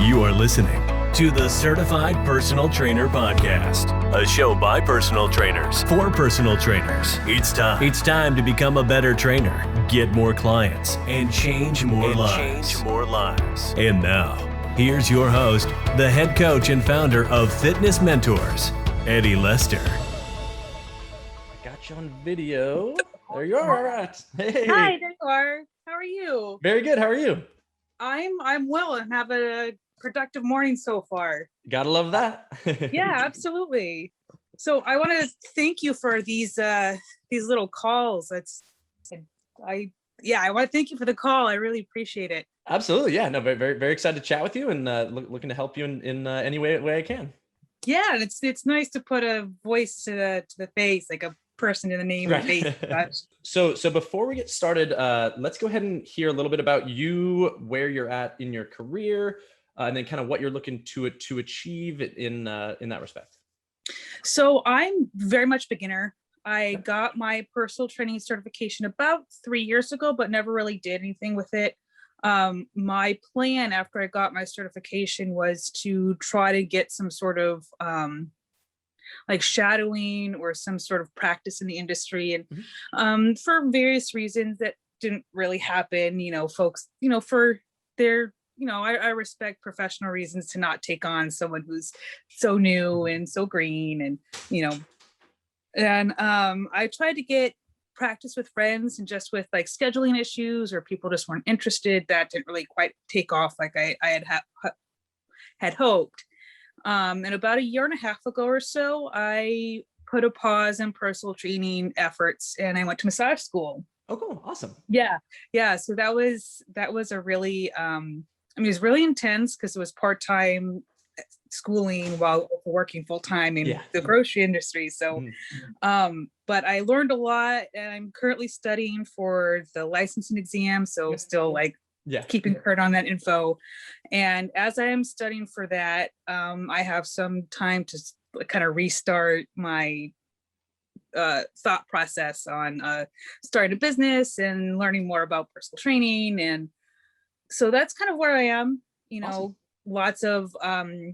You are listening to the Certified Personal Trainer Podcast, a show by personal trainers for personal trainers. It's time to become a better trainer, get more clients, and change more lives. And now, here's your host, the head coach and founder of Fitness Mentors, Eddie Lester. I got you on video. There you are. All right. Hey. Hi, there you are. How are you? Very good. How are you? I'm well and have a productive morning so far. Gotta love that. Yeah, absolutely. So I want to thank you for these little calls. I want to thank you for the call. I really appreciate it. Absolutely. Yeah. No, very, very, very excited to chat with you and looking to help you in any way I can. Yeah, and it's nice to put a voice to the face, like a person in the name and face. So before we get started, let's go ahead and hear a little bit about you, where you're at in your career, and then kind of what you're looking to achieve in that respect. So I'm very much beginner. I got my personal training certification about 3 years ago, but never really did anything with it. My plan after I got my certification was to try to get some sort of like shadowing or some sort of practice in the industry. And for various reasons that didn't really happen, folks, for their, I respect professional reasons to not take on someone who's so new and so green and I tried to get practice with friends and just with like scheduling issues or people just weren't interested. That didn't really quite take off like I had hoped. And about a year and a half ago or so, I put a pause in personal training efforts and I went to massage school. Oh, cool. Awesome. Yeah. So that was a really, it was really intense because it was part-time schooling while working full-time in the grocery industry. So, but I learned a lot and I'm currently studying for the licensing exam. So still keeping current on that info. And as I am studying for that, I have some time to kind of restart my thought process on starting a business and learning more about personal training. And so that's kind of where I am, awesome. Lots of lots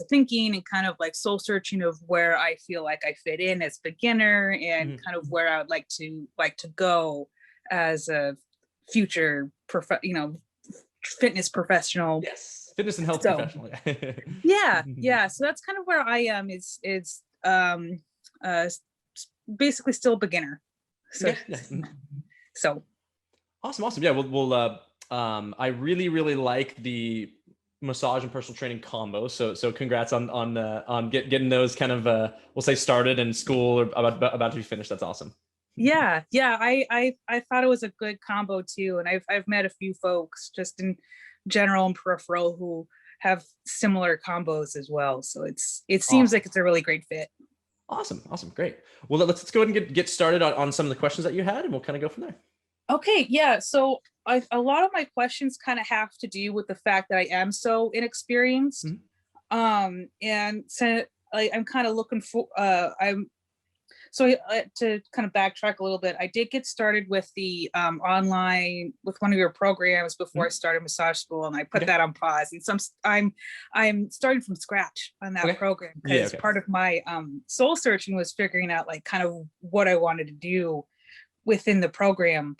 of thinking and kind of like soul searching of where I feel like I fit in as beginner and kind of where I would like to go as a future fitness professional. Yes, fitness and health professional. Yeah. So that's kind of where I am. Is basically still a beginner. So awesome. Yeah, we'll I really like the massage and personal training combo. So congrats on getting those kind of we'll say started in school or about to be finished. That's awesome. Yeah. I thought it was a good combo too. And I've met a few folks just in general and peripheral who have similar combos as well. So it seems like it's a really great fit. Awesome. Great. Well, let's go ahead and get started on some of the questions that you had and we'll kind of go from there. Okay. Yeah. So a lot of my questions kind of have to do with the fact that I am so inexperienced. And so I'm kind of looking for, to kind of backtrack a little bit, I did get started with the online with one of your programs before I started massage school, and I put that on pause. And I'm starting from scratch on that program because part of my soul searching was figuring out like kind of what I wanted to do within the program.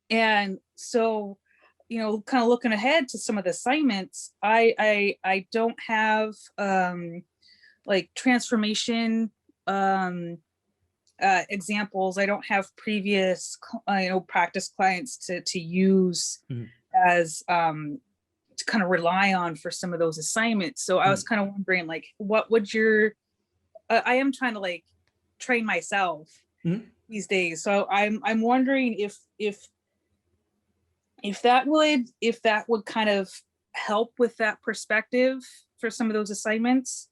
And so, kind of looking ahead to some of the assignments, I don't have like transformation examples. I don't have previous practice clients to use as to kind of rely on for some of those assignments. So I was kind of wondering like what would I am trying to like train myself these days. So I'm wondering if that would kind of help with that perspective for some of those assignments.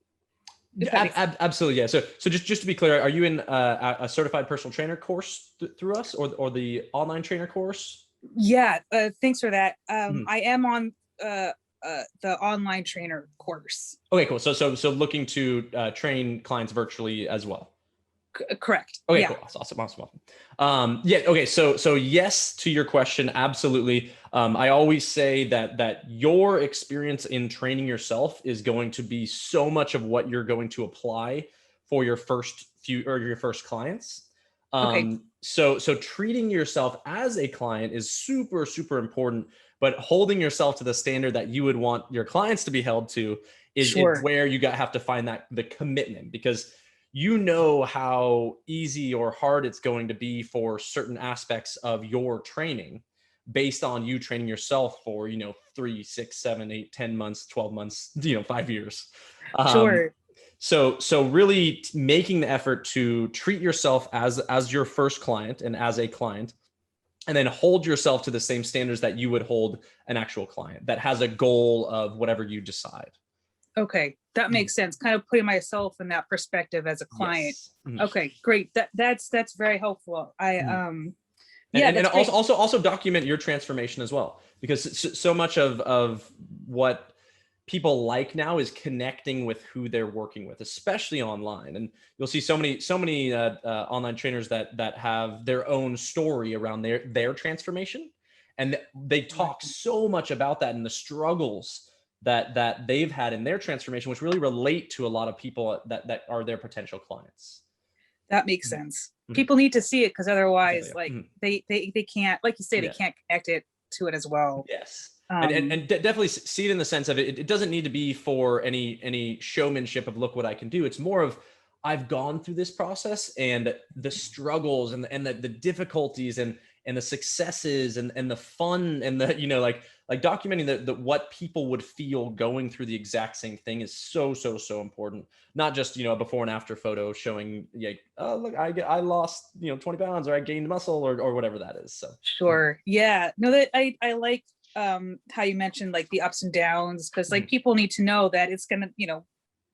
Absolutely. Yeah. So just to be clear, are you in a certified personal trainer course through us or the online trainer course? Yeah. Thanks for that. I am on the online trainer course. Okay, cool. So looking to train clients virtually as well. Correct. Okay, Yeah. cool. Awesome. Yeah. Okay. So yes to your question. Absolutely. I always say that your experience in training yourself is going to be so much of what you're going to apply for your first few or your first clients. Okay. So treating yourself as a client is super, super important, but holding yourself to the standard that you would want your clients to be held to is where you have to find the commitment, because you know how easy or hard it's going to be for certain aspects of your training based on you training yourself for, 3, 6, 7, 8, 10 months, 12 months, 5 years. Sure. So really making the effort to treat yourself as your first client and as a client, and then hold yourself to the same standards that you would hold an actual client that has a goal of whatever you decide. Okay, that makes sense. Kind of putting myself in that perspective as a client. Yes. Mm-hmm. Okay, great. That's very helpful. And also document your transformation as well, because so much of what people like now is connecting with who they're working with, especially online. And you'll see so many online trainers that have their own story around their transformation, and they talk so much about that and the struggles that they've had in their transformation, which really relate to a lot of people that are their potential clients. That makes sense. Mm-hmm. People need to see it, because otherwise, they can't, like you say, they can't connect it to it as well. Yes. And definitely see it in the sense of it doesn't need to be for any showmanship of look what I can do. It's more of, I've gone through this process and the struggles and the difficulties and the successes and the fun and the, like documenting the what people would feel going through the exact same thing is so important. Not just, a before and after photo showing, oh, look, I lost, 20 pounds, or I gained muscle, or whatever that is. So. Sure. Yeah. No, that I like how you mentioned like the ups and downs, because like people need to know that it's gonna,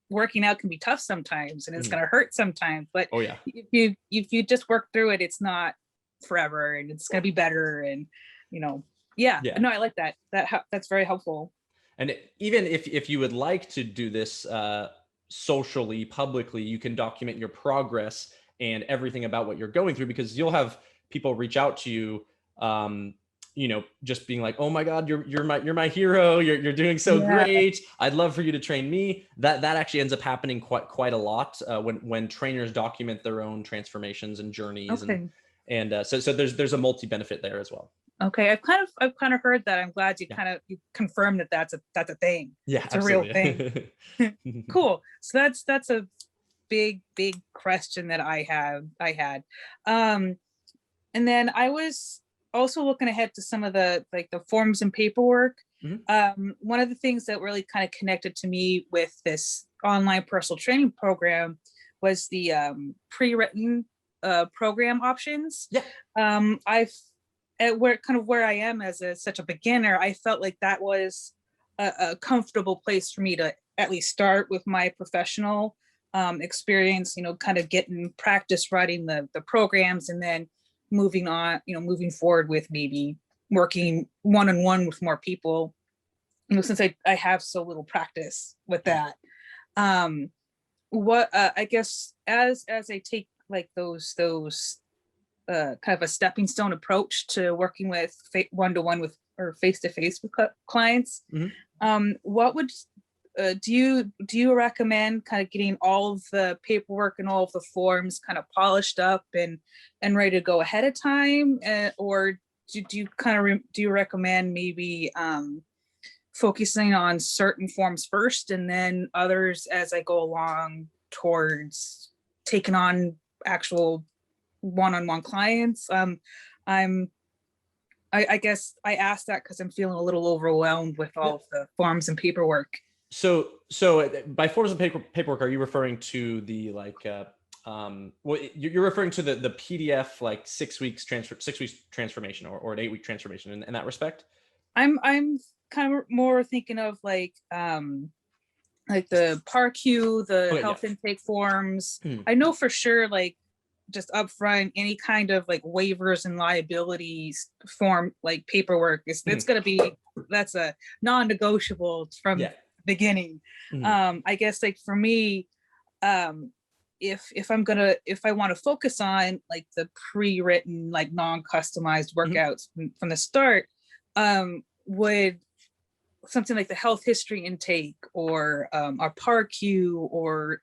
working out can be tough sometimes, and it's gonna hurt sometimes, but if you just work through it, it's not forever, and it's gonna be better. And no, I like that. That's very helpful. And even if you would like to do this socially, publicly, you can document your progress and everything about what you're going through, because you'll have people reach out to you, just being like, oh my God, you're my hero. You're doing so great. I'd love for you to train me. That actually ends up happening quite a lot when trainers document their own transformations and journeys. Okay. And so there's a multi-benefit there as well. Okay. I've kind of heard that. I'm glad you you confirmed that that's a thing. Yeah. It's a real thing. Cool. So that's a big question that I had. And then I was also looking ahead to some of the forms and paperwork. One of the things that really kind of connected to me with this online personal training program was the pre-written program options. I've at where I am as such a beginner, I felt like that was a comfortable place for me to at least start with my professional experience, kind of getting practice writing the programs, and then moving moving forward with maybe working one-on-one with more people, since I have so little practice with that. What I guess as I take like those kind of a stepping stone approach to working with one-to-one with or face-to-face with clients, what would do you recommend kind of getting all of the paperwork and all of the forms kind of polished up and ready to go ahead of time, or do you recommend maybe focusing on certain forms first and then others as I go along towards taking on actual one-on-one clients? I guess I asked that because I'm feeling a little overwhelmed with all of the forms and paperwork. So by forms of paperwork, are you referring to the you're referring to the PDF like 6 weeks transformation or an 8-week transformation in that respect? I'm kind of more thinking of like the PARQ, the health intake forms. I know for sure, like just upfront, any kind of like waivers and liabilities form, like paperwork it's going to be, that's a non-negotiable from beginning. I guess like for me, if I want to focus on like the pre-written, like non-customized workouts from the start, would something like the health history intake or our PAR-Q or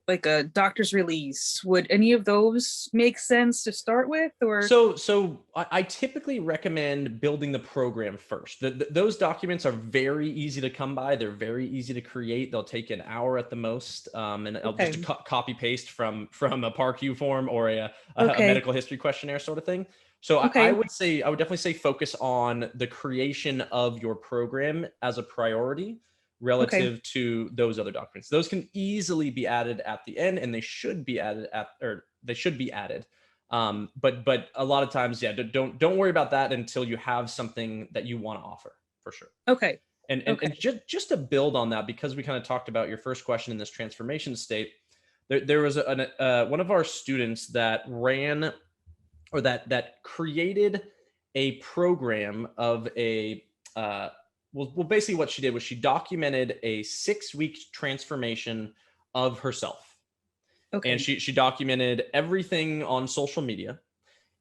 like a doctor's release, would any of those make sense to start with? Or so I typically recommend building the program first. Those documents are very easy to come by. They're very easy to create. They'll take an hour at the most, and I'll just copy paste from a PAR-Q form or a medical history questionnaire sort of thing. So I would definitely say focus on the creation of your program as a priority relative to those other documents. Those can easily be added at the end, and they should be added but a lot of times, don't worry about that until you have something that you want to offer, for sure. And just to build on that, because we kind of talked about your first question in this transformation state, there was one of our students that ran, or that created a program of a well, basically what she did was she documented a 6-week transformation of herself. And she documented everything on social media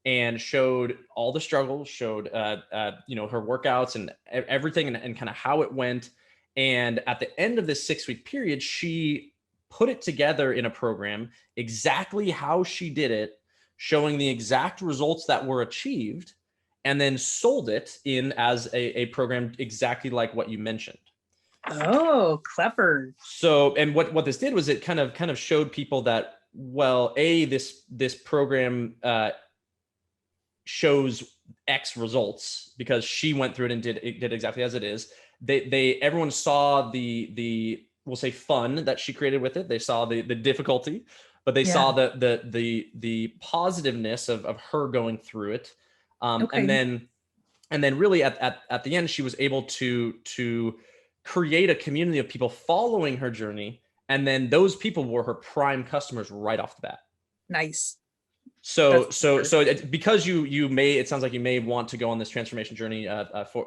and showed all the struggles, showed her workouts and everything, and kind of how it went. And at the end of this 6-week period, she put it together in a program exactly how she did it, showing the exact results that were achieved, and then sold it in as a program exactly like what you mentioned. Oh, clever. So, and what this did was it kind of showed people that, well, this program shows X results because she went through it and did exactly as it is. Everyone saw the we'll say fun that she created with it. They saw the difficulty, but they saw the positiveness of her going through it. And then really at the end, she was able to create a community of people following her journey. And then those people were her prime customers right off the bat. Nice. So because it sounds like you may want to go on this transformation journey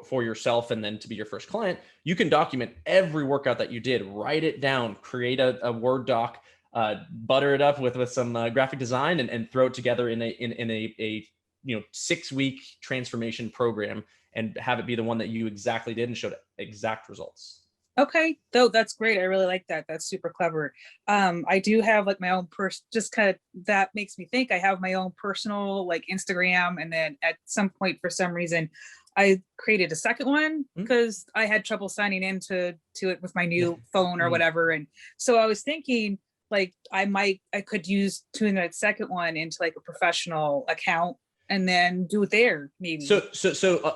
for yourself and then to be your first client, you can document every workout that you did, write it down, create a Word doc, butter it up with some graphic design and throw it together in a 6-week transformation program and have it be the one that you exactly did and showed exact results. Okay, though that's great. I really like that. That's super clever. I do have like my own just kind of, that makes me think I have my own personal like Instagram. And then at some point, for some reason, I created a second one because I had trouble signing into it with my new phone or whatever. And so I was thinking like I could use doing that second one into like a professional account and then do it there maybe. So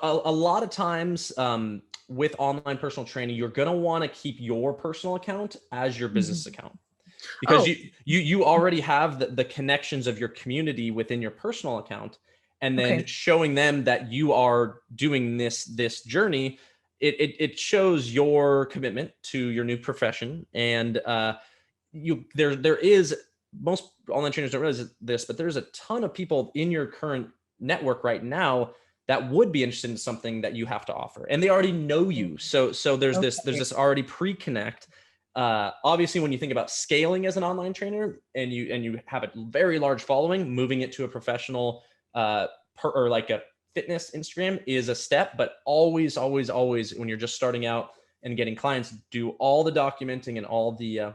a lot of times with online personal training, you're going to want to keep your personal account as your business account, because you already have the connections of your community within your personal account, and then showing them that you are doing this journey, it shows your commitment to your new profession. And there is, most online trainers don't realize this, but there's a ton of people in your current network right now that would be interested in something that you have to offer, and they already know you. So there's this already pre-connect. Obviously, when you think about scaling as an online trainer and you have a very large following, moving it to a professional or like a fitness Instagram is a step, but always when you're just starting out and getting clients, do all the documenting and all the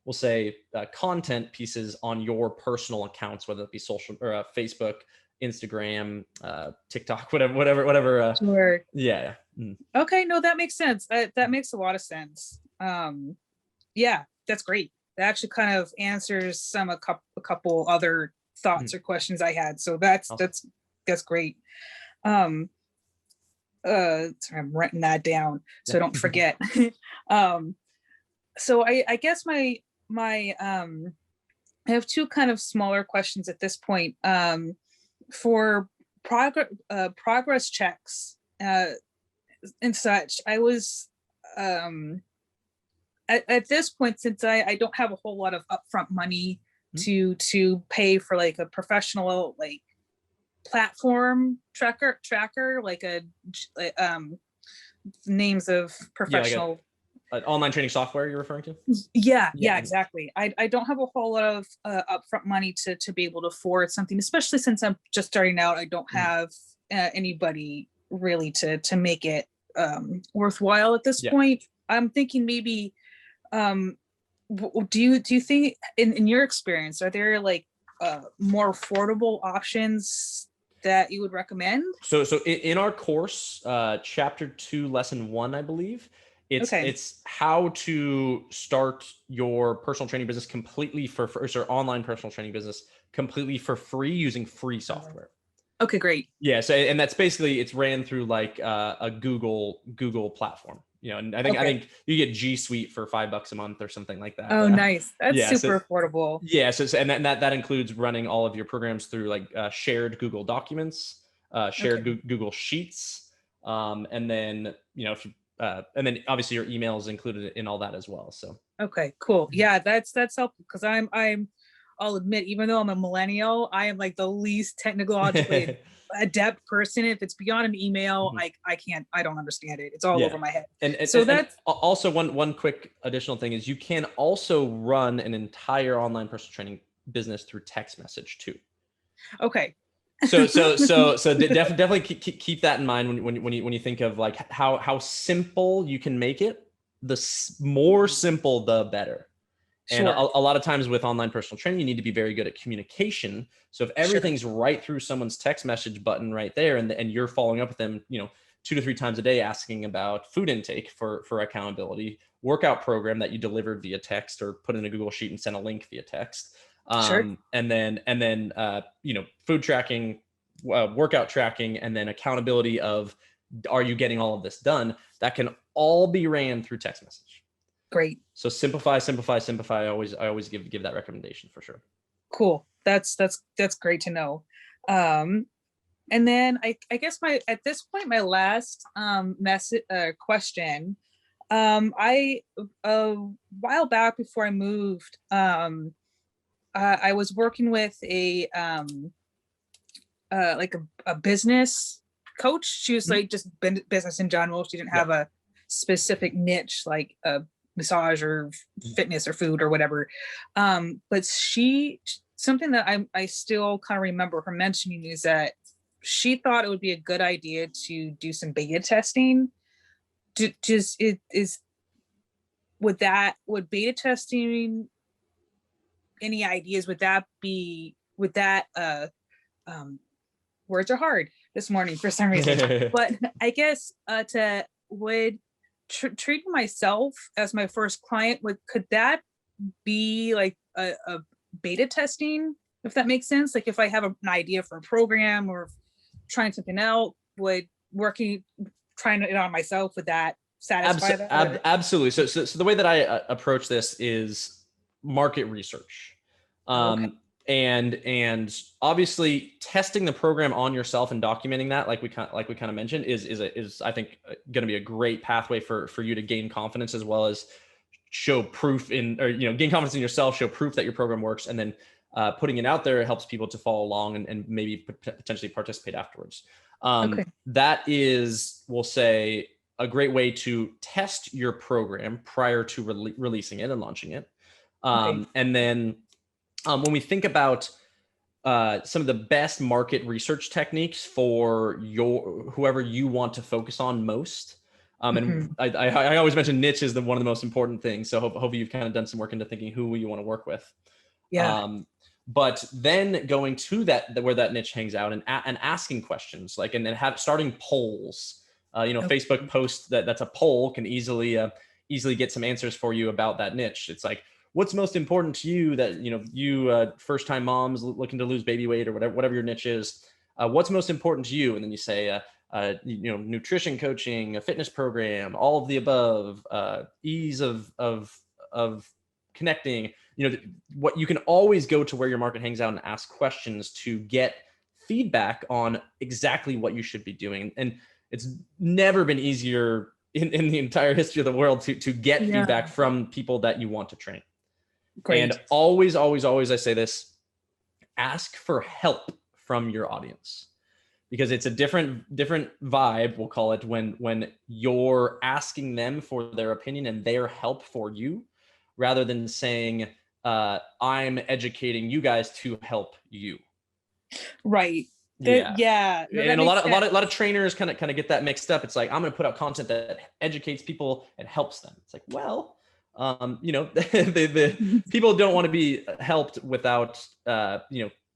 we'll say content pieces on your personal accounts, whether it be social or Facebook, Instagram, TikTok, whatever. Sure. Yeah. Okay. No, that makes sense. That makes a lot of sense. Yeah, that's great. That actually kind of answers a couple other thoughts or questions I had. So that's great. Sorry, I'm writing that down so I don't forget. So I guess my I have two kind of smaller questions at this point. For progress checks and such, I was at this point, since I don't have a whole lot of upfront money to pay for like a professional like platform tracker like names of professional Online training software you're referring to? Yeah, exactly. I don't have a whole lot of upfront money to be able to afford something, especially since I'm just starting out. I don't have anybody really to make it worthwhile at this point. I'm thinking maybe, do you think in your experience, are there like more affordable options that you would recommend? So in our course, chapter 2, lesson 1, I believe, it's how to start your personal training business completely or online personal training business completely for free using free software. Okay, great. Yeah. So, and that's basically, it's ran through like a Google platform, and I think you get G Suite for $5 a month or something like that. Oh, nice. That's super affordable. Yeah. So, and that includes running all of your programs through like shared Google documents, shared Google Sheets. And then, if you, and then obviously your email is included in all that as well. So. Okay, cool. Yeah, that's helpful because I'll admit, even though I'm a millennial, I am like the least technologically adept person. If it's beyond an email, I don't understand it. It's all over my head. And that's also one quick additional thing is you can also run an entire online personal training business through text message too. Okay. So definitely keep that in mind when you think of like how simple you can make it. The more simple, the better. And a lot of times with online personal training, you need to be very good at communication. So if everything's right through someone's text message button right there, and you're following up with them, 2 to 3 times a day, asking about food intake for accountability, workout program that you delivered via text or put in a Google Sheet and sent a link via text. And then food tracking, workout tracking, and then accountability of, are you getting all of this done? That can all be ran through text message. Great. So simplify. I always give that recommendation for sure. Cool. That's great to know. And then I guess at this point, my last question. I a while back before I moved, I was working with a business coach. She was like just business in general. She didn't have a specific niche like a massage or fitness or food or whatever. But something that I still kind of remember her mentioning is that she thought it would be a good idea to do some beta testing. Would beta testing, any ideas, would that words are hard this morning for some reason, but I guess treating myself as my first client, could that be like a beta testing, if that makes sense? Like if I have an idea for a program or trying something out, trying it on myself, would that satisfy that? Absolutely. So the way that I approach this is market research. And obviously testing the program on yourself and documenting that, like we kind of mentioned, is I think going to be a great pathway for you to gain confidence, as well as show proof gain confidence in yourself, show proof that your program works, and then putting it out there helps people to follow along and maybe potentially participate afterwards. That is, we'll say, a great way to test your program prior to releasing it and launching it. And then when we think about some of the best market research techniques for whoever you want to focus on most, and I always mention niche is one of the most important things. So hopefully you've kind of done some work into thinking who you want to work with. But then going to where that niche hangs out and asking questions, like, and then starting polls. Facebook post that's a poll can easily get some answers for you about that niche. It's like, what's most important to you that, you first-time moms looking to lose baby weight or whatever your niche is, what's most important to you? And then you say, nutrition coaching, a fitness program, all of the above, ease of connecting, what you can always go to where your market hangs out and ask questions to get feedback on exactly what you should be doing. And it's never been easier in the entire history of the world to get feedback from people that you want to train. Great. And always, I say this, ask for help from your audience, because it's a different vibe, we'll call it, when you're asking them for their opinion and their help for you, rather than saying, I'm educating you guys to help you. Right. Yeah. No, and a lot of trainers kind of get that mixed up. It's like, I'm going to put out content that educates people and helps them. It's like, well, the people don't want to be helped without,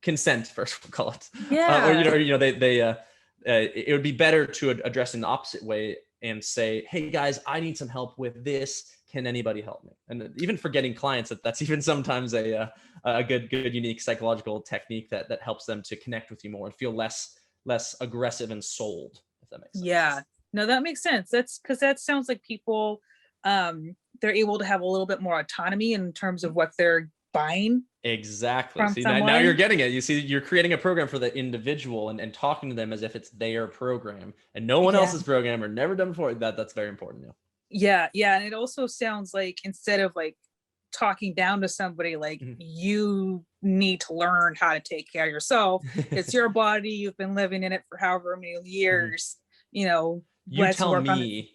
consent, first, we'll call it. Yeah. It would be better to address in the opposite way and say, hey guys, I need some help with this. Can anybody help me? And even for getting clients, that's even sometimes a good unique psychological technique that helps them to connect with you more and feel less aggressive and sold, if that makes sense. Yeah, no, that makes sense. That's because that sounds like people, they're able to have a little bit more autonomy in terms of what they're buying. Exactly. See, now you're getting it. You see, you're creating a program for the individual and talking to them as if it's their program and no one else's program or never done before. That's very important. Yeah. And it also sounds like, instead of like talking down to somebody, like you need to learn how to take care of yourself. It's your body. You've been living in it for however many years, you tell me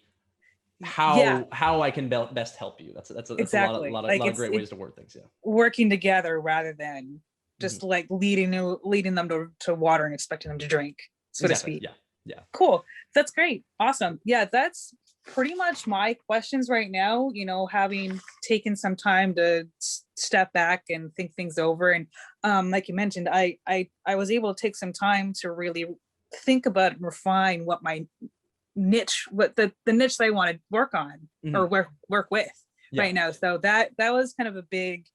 how I can best help you. That's exactly. a lot of great ways to word things. Yeah. Working together rather than just like leading them to water and expecting them to drink, so to speak. Yeah. Cool. That's great. Awesome. Yeah. That's pretty much my questions right now, having taken some time to step back and think things over. And like you mentioned, I was able to take some time to really think about and refine what my niche, what the niche that I want to work on or work with right now. So that was kind of a big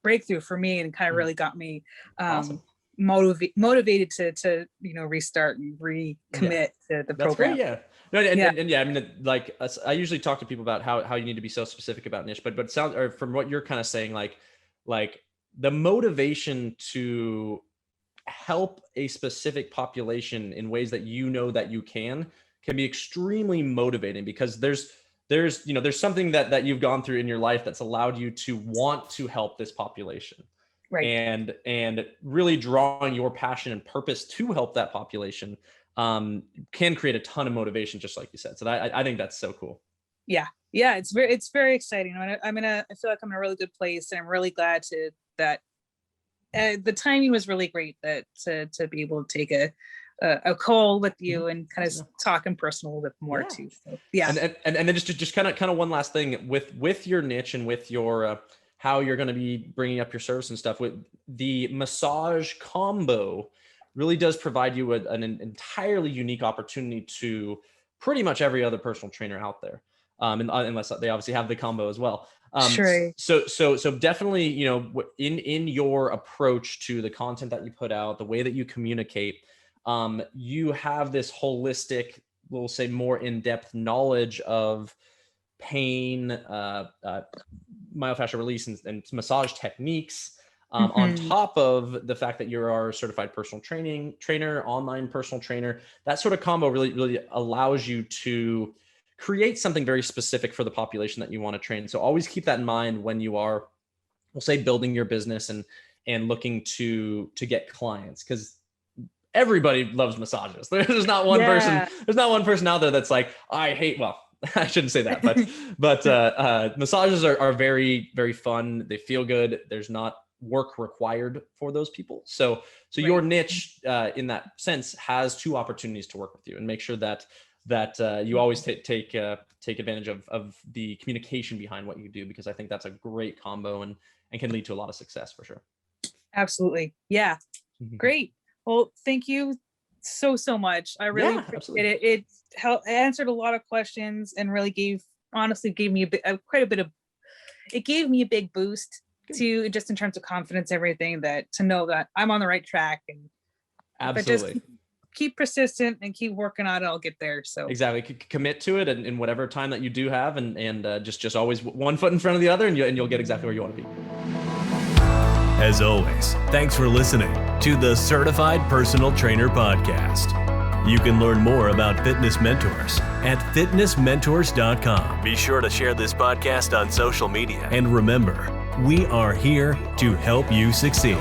breakthrough for me, and kind of really got me awesome. motivated to restart and recommit to the program. Great, No, and I mean, like I usually talk to people about how you need to be so specific about niche, but it sounds, or from what you're kind of saying, like the motivation to help a specific population in ways that that you can be extremely motivating, because there's something that you've gone through in your life that's allowed you to want to help this population. Right. And really drawing your passion and purpose to help that population can create a ton of motivation, just like you said. So I think that's so cool. Yeah. It's very exciting. I feel like I'm in a really good place, and I'm really glad that the timing was really great to be able to take a call with you and kind of talk in personal a little bit more too. So, yeah. And then just kind of one last thing with your niche and with your how you're going to be bringing up your service and stuff. With the massage combo really does provide you with an entirely unique opportunity to pretty much every other personal trainer out there. Unless they obviously have the combo as well. Sure. So definitely, in your approach to the content that you put out, the way that you communicate, you have this holistic, we'll say more in-depth knowledge of pain, myofascial release and massage techniques, on top of the fact that you're our certified personal trainer, online personal trainer. That sort of combo really allows you to create something very specific for the population that you want to train. So always keep that in mind when you are, we'll say, building your business and looking to get clients, because everybody loves massages. There's not one person out there that's like, I shouldn't say that, but massages are very, very fun. They feel good. There's not work required for those people. So your niche, in that sense, has two opportunities to work with you, and make sure that you always take advantage of the communication behind what you do, because I think that's a great combo and can lead to a lot of success for sure. Absolutely. Yeah. Great. Well, thank you so much. I really appreciate it. It answered a lot of questions and really gave me it gave me a big boost to, just in terms of confidence, everything, to know that I'm on the right track, and absolutely. Just keep persistent and keep working on it, I'll get there. So exactly, commit to it in whatever time that you do have, and just always one foot in front of the other, and you'll get exactly where you want to be. As always, thanks for listening to the Certified Personal Trainer Podcast. You can learn more about fitness mentors at fitnessmentors.com. Be sure to share this podcast on social media, and remember, we are here to help you succeed.